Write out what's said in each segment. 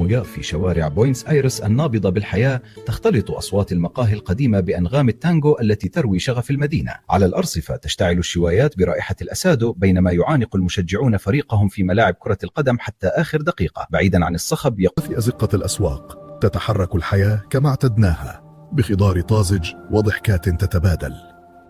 نيويورك في شوارع بوينس آيرس النابضة بالحياة تختلط أصوات المقاهي القديمة بأنغام التانجو التي تروي شغف المدينة. على الأرصفة تشتعل الشوايات برائحة الأسادو بينما يعانق المشجعون فريقهم في ملاعب كرة القدم حتى آخر دقيقة. بعيدا عن الصخب في أزقة الأسواق تتحرك الحياة كما اعتدناها، بخضار طازج وضحكات تتبادل،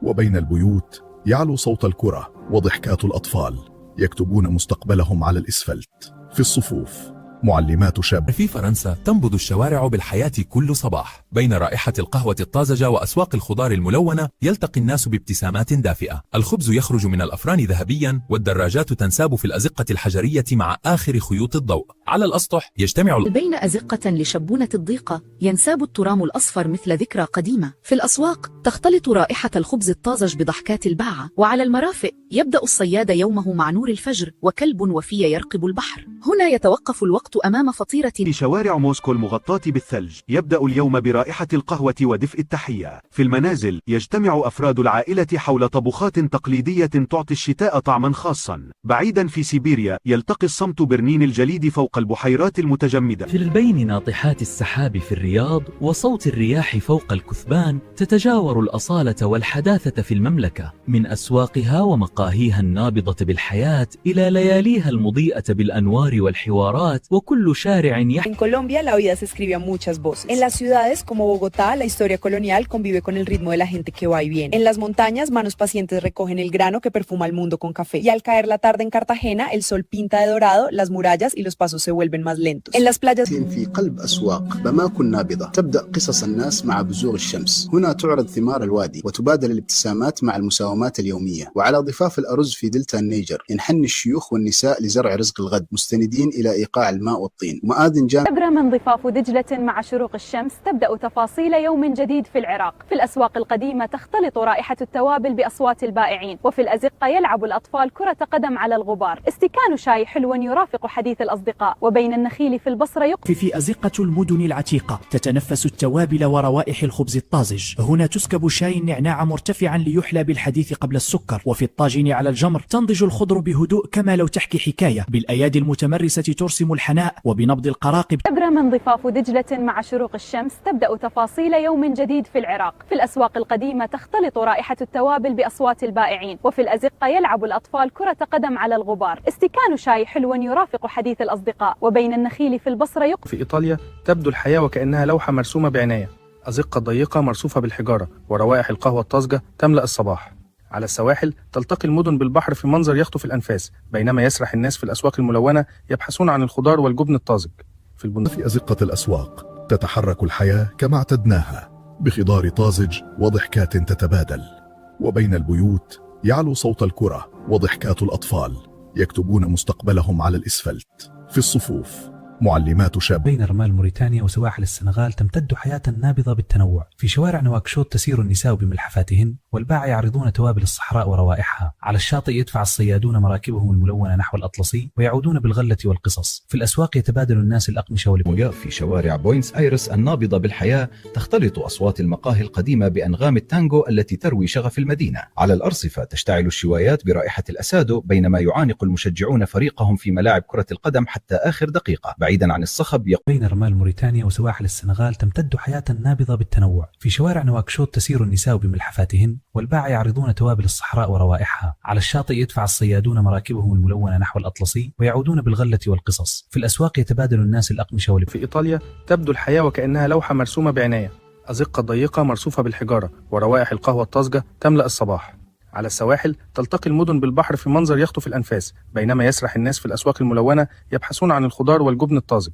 وبين البيوت يعلو صوت الكرة وضحكات الأطفال يكتبون مستقبلهم على الإسفلت. في الصفوف معلمات شاب. في فرنسا تنبض الشوارع بالحياة كل صباح، بين رائحة القهوة الطازجة وأسواق الخضار الملونة يلتقي الناس بابتسامات دافئة. الخبز يخرج من الأفران ذهبيا، والدراجات تنساب في الأزقة الحجرية مع آخر خيوط الضوء. على الأسطح يجتمع بين أزقة لشبونة الضيقة ينساب الترام الأصفر مثل ذكرى قديمة. في الأسواق تختلط رائحة الخبز الطازج بضحكات الباعة، وعلى المرافق يبدأ الصياد يومه مع نور الفجر وكلب وفي يرقب البحر. هنا يتوقف الوقت أمام فطيرة. في شوارع موسكو المغطاة بالثلج يبدأ اليوم برائحة القهوة ودفء التحية. في المنازل يجتمع أفراد العائلة حول طبخات تقليدية تعطي الشتاء طعما خاصا. بعيدا في سيبيريا يلتقي الصمت برنين الجليد فوق البحيرات المتجمدة. في البين ناطحات السحاب في الرياض وصوت الرياح فوق الكثبان تتجاور الأصالة والحداثة في المملكة، من أسواقها ومقاهيها النابضة بالحياة إلى لياليها المضيئة بالأنوار والحوارات، وكل شارع En Colombia la vida se escribe a muchas voces. En las ciudades como Bogotá la historia colonial convive con el ritmo de la gente que va y viene. En las montañas manos pacientes recogen el grano que perfuma el mundo con café. Y al caer la tarde en Cartagena el sol pinta de dorado las murallas y los pasos se vuelven más lentos. En las playas في قلب أسواق بماكو نابضة تبدأ قصص الناس مع بزوغ الشمس. هنا تعرض ثمار الوادي وتبادل الابتسامات مع المساومات اليومية. وعلى ضفاف الأرز في دلتا النيجر ينحني الشيوخ والنساء لزرع رزق الغد مستندين إلى إيقاع الماء والطين. ومآذن عبر من ضفاف دجلة مع شروق الشمس تبدأ تفاصيل يوم جديد في العراق. في الأسواق القديمة تختلط رائحة التوابل بأصوات البائعين، وفي الأزقة يلعب الأطفال كرة قدم على الغبار. استكان شاي حلو يرافق حديث الأصدقاء، وبين النخيل في البصرة في أزقة المدن العتيقة تتنفس التوابل وروائح الخبز الطازج. هنا تسكب شاي النعناع مرتفعا ليحلى بالحديث قبل السكر، وفي الطاجن على الجمر تنضج الخضر بهدوء كما لو تحكي حكاية. بالأيادي المتمرسة ترسم الحناء، وبنبض القراقب. عبر من ضفاف دجلة مع شروق الشمس تبدأ تفاصيل يوم جديد في العراق. في الأسواق القديمة تختلط رائحة التوابل بأصوات البائعين، وفي الأزقة يلعب الأطفال كرة قدم على الغبار. استكان شاي حلو يرافق حديث الأصدقاء، وبين النخيل في البصرة في إيطاليا تبدو الحياة وكأنها لوحة مرسومة بعناية، أزقة ضيقة مرصوفة بالحجارة وروائح القهوة الطازجة تملأ الصباح. على السواحل تلتقي المدن بالبحر في منظر يخطف الأنفاس، بينما يسرح الناس في الأسواق الملونة يبحثون عن الخضار والجبن الطازج. في أزقة الأسواق تتحرك الحياة كما اعتدناها، بخضار طازج وضحكات تتبادل، وبين البيوت يعلو صوت الكرة وضحكات الأطفال يكتبون مستقبلهم على الإسفلت. في الصفوف معلمات شاب. بين رمال موريتانيا وسواحل السنغال تمتد حياة نابضة بالتنوع. في شوارع نواكشوط تسير النساء بملحفاتهن، والباعة يعرضون توابل الصحراء وروائحها. على الشاطئ يدفع الصيادون مراكبهم الملونة نحو الأطلسي ويعودون بالغلة والقصص. في الأسواق يتبادل الناس الأقمشة نيويورك في شوارع بوينس آيرس النابضة بالحياة تختلط أصوات المقاهي القديمة بأنغام التانجو التي تروي شغف المدينة. على الأرصفة تشتعل الشوايات برائحة الأسادو بينما يعانق المشجعون فريقهم في ملاعب كرة القدم حتى آخر دقيقة. بعيدا عن الصخب بين رمال موريتانيا وسواحل السنغال تمتد حياة نابضة بالتنوع. في شوارع نواكشوط تسير النساء بملحفاتهن، والباعة يعرضون توابل الصحراء وروائحها. على الشاطئ يدفع الصيادون مراكبهم الملونة نحو الأطلسي ويعودون بالغلة والقصص. في الأسواق يتبادل الناس الأقمشة في إيطاليا تبدو الحياة وكأنها لوحة مرسومة بعناية، أزقة ضيقة مرصوفة بالحجارة وروائح القهوة الطازجة تملأ الصباح. على السواحل تلتقي المدن بالبحر في منظر يخطف الأنفاس، بينما يسرح الناس في الأسواق الملونة يبحثون عن الخضار والجبن الطازج.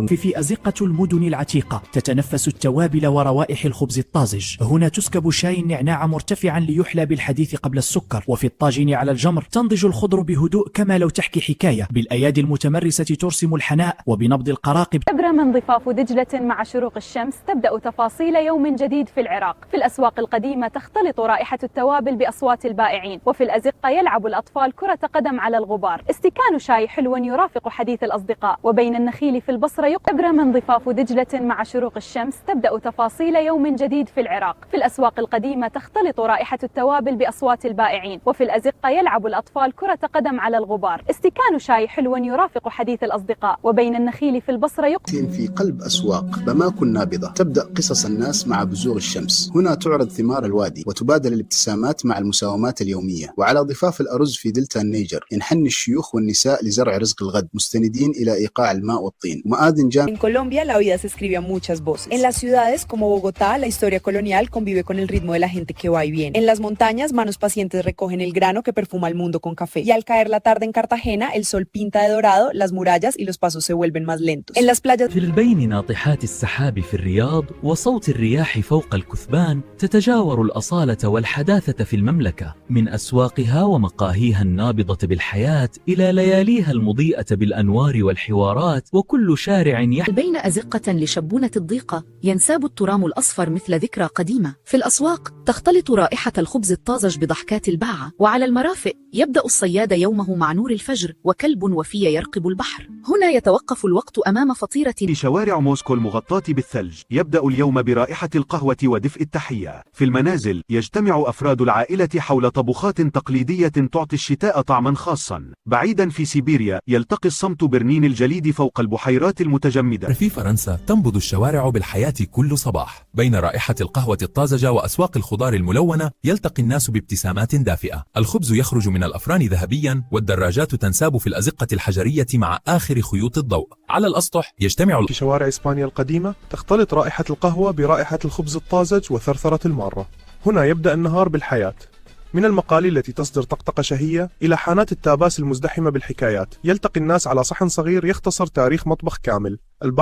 في أزقة المدن العتيقة تتنفس التوابل وروائح الخبز الطازج. هنا تسكب شاي النعناع مرتفعا ليحلى بالحديث قبل السكر، وفي الطاجن على الجمر تنضج الخضر بهدوء كما لو تحكي حكاية. بالأيادي المتمرسة ترسم الحناء، وبنبض القراقب. عبر من ضفاف دجلة مع شروق الشمس تبدأ تفاصيل يوم جديد في العراق. في الأسواق القديمة تختلط رائحة التوابل بأصوات البائعين، وفي الأزقة يلعب الأطفال كرة قدم على الغبار. استكان شاي حلو يرافق حديث الأصدقاء، وبين النخيل في البصرة البصرة أبرم ضفاف دجلة مع شروق الشمس تبدأ تفاصيل يوم جديد في العراق. في الأسواق القديمة تختلط رائحة التوابل بأصوات البائعين، وفي الأزقة يلعب الأطفال كرة قدم على الغبار. استكان شاي حلو يرافق حديث الأصدقاء، وبين النخيل في البصرة في قلب أسواق بماكو نابضة تبدأ قصص الناس مع بزوغ الشمس. هنا تعرض ثمار الوادي وتبادل الابتسامات مع المساومات اليومية. وعلى ضفاف الأرز في دلتا النيجر ينحني الشيوخ والنساء لزرع رزق الغد مستندين إلى إيقاع الماء والطين. ومآذن En Colombia la vida se escribe a muchas voces. En las ciudades como Bogotá la historia colonial convive con el ritmo de la gente que va y viene. En las montañas manos pacientes recogen el grano que perfuma el mundo con café. Y al caer la tarde en Cartagena el sol pinta de dorado las murallas y los pasos se vuelven más lentos. En las playas في البين ناطحات السحاب في الرياض وصوت الرياح فوق الكثبان تتجاور الأصالة والحداثة في المملكة، من أسواقها ومقاهيها النابضة بالحياة إلى لياليها المضيئة بالأنوار والحوارات، وكل شارع بين أزقة لشبونة الضيقة ينساب الترام الأصفر مثل ذكرى قديمة. في الأسواق تختلط رائحة الخبز الطازج بضحكات الباعة، وعلى المرافق يبدأ الصياد يومه مع نور الفجر وكلب وفي يرقب البحر. هنا يتوقف الوقت أمام فطيرة. في شوارع موسكو المغطاة بالثلج يبدأ اليوم برائحة القهوة ودفء التحية. في المنازل يجتمع أفراد العائلة حول طبخات تقليدية تعطي الشتاء طعما خاصا. بعيدا في سيبيريا يلتقي الصمت برنين الجليد فوق البحيرات المتجمدة. في فرنسا تنبض الشوارع بالحياة كل صباح. بين رائحة القهوة الطازجة وأسواق الخضار الملونة يلتقي الناس بابتسامات دافئة. الخبز يخرج من الأفران ذهبيا، والدراجات تنساب في الأزقة الحجرية مع آخر خيوط الضوء. على الأسطح يجتمع في شوارع إسبانيا القديمة تختلط رائحة القهوة برائحة الخبز الطازج وثرثرة المارة. هنا يبدأ النهار بالحياة، من المقالي التي تصدر طقطقة شهية إلى حانات التاباس المزدحمة بالحكايات. يلتقي الناس على صحن صغير يختصر تاريخ مطبخ كامل. البحر